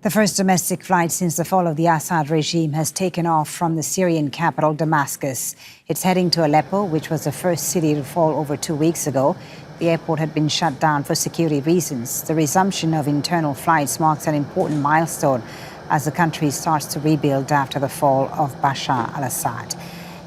The first domestic flight since the fall of the Assad regime has taken off from the Syrian capital, Damascus. It's heading to Aleppo, which was the first city to fall over 2 weeks ago. The airport had been shut down for security reasons. The resumption of internal flights marks an important milestone as the country starts to rebuild after the fall of Bashar al-Assad.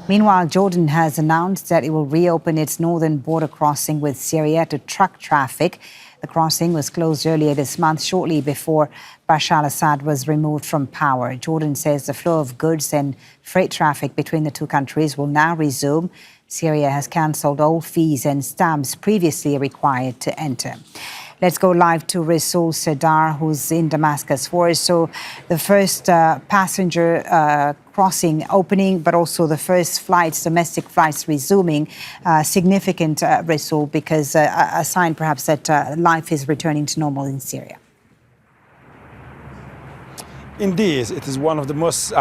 Meanwhile, Jordan has announced that it will reopen its northern border crossing with Syria to truck traffic. The crossing was closed earlier this month, shortly before Bashar al-Assad was removed from power. Jordan says the flow of goods and freight traffic between the two countries will now resume. Syria has cancelled all fees and stamps previously required to enter. Let's go live to Resul Serdar, who's in Damascus for us. So the first passenger crossing opening, but also the first flights, domestic flights resuming, significant, Resul, because a sign perhaps that life is returning to normal in Syria. Indeed, it is one of the most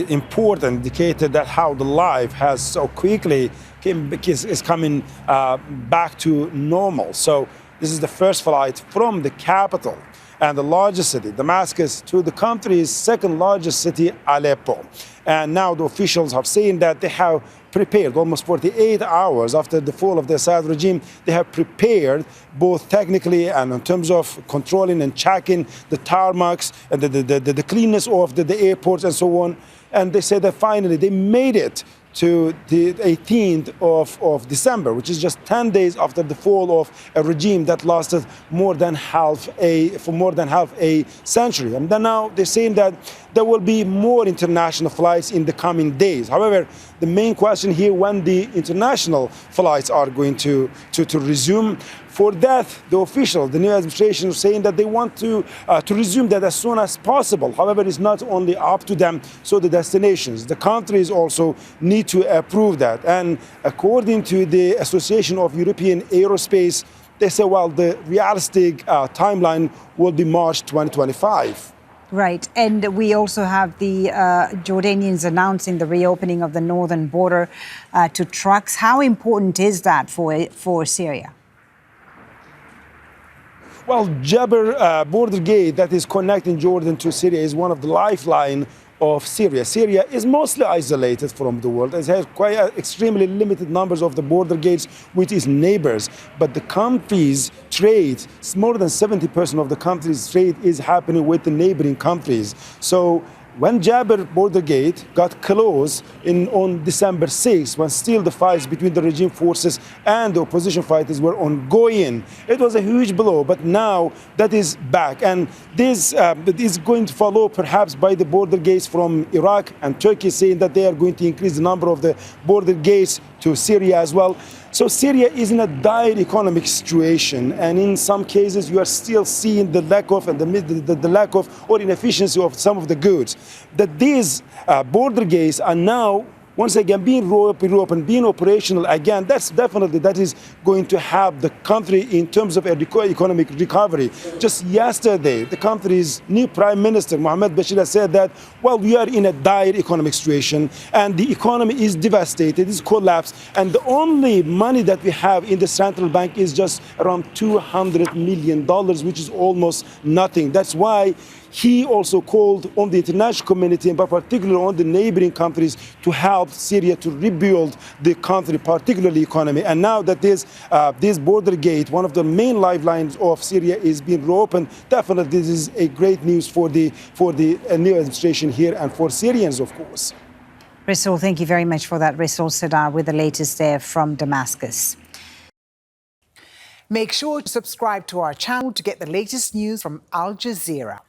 important indicators that how the life has so quickly is coming back to normal. So this is the first flight from the capital and the largest city, Damascus, to the country's second largest city, Aleppo. And now the officials have seen that they have prepared almost 48 hours after the fall of the Assad regime. They have prepared both technically and in terms of controlling and checking the tarmacs and the cleanness of the airports and so on. And they said that finally they made it to the 18th of December, which is just 10 days after the fall of a regime that lasted for more than half a century. And then now they're saying that there will be more international flights in the coming days. However, the main question here, when the international flights are going to resume. For that, the officials, the new administration, are saying that they want to resume that as soon as possible. However, it's not only up to them, so the destinations, the countries also need to approve that. And according to the Association of European Aerospace, they say, well, the realistic timeline will be March 2025. Right. And we also have the Jordanians announcing the reopening of the northern border to trucks. How important is that for Syria? Well, Jazeera border gate that is connecting Jordan to Syria is one of the lifeline of Syria. Syria is mostly isolated from the world. It has quite extremely limited numbers of the border gates with its neighbors. But the country's trade, more than 70% of the country's trade is happening with the neighboring countries. So when Jazeera border gate got closed on December 6th, when still the fights between the regime forces and the opposition fighters were ongoing, it was a huge blow. But now that is back. And this is going to follow perhaps by the border gates from Iraq and Turkey, saying that they are going to increase the number of the border gates to Syria as well. So Syria is in a dire economic situation, and in some cases you are still seeing the lack of the lack of or inefficiency of some of the goods. That these border gates are now once again being reopened, being operational again. That is going to help the country in terms of economic recovery. Just yesterday, the country's new Prime Minister, Bashar, said that, well, we are in a dire economic situation and the economy is devastated, it's collapsed, and the only money that we have in the central bank is just around $200 million, which is almost nothing. That's why he also called on the international community, and particularly on the neighboring countries, to help Syria to rebuild the country, particularly economy. And now that this border gate, one of the main lifelines of Syria, is being reopened, definitely this is a great news for the new administration here and for Syrians, of course. Resul, thank you very much for that. Resul Serdar with the latest there from Damascus. Make sure to subscribe to our channel to get the latest news from Al Jazeera.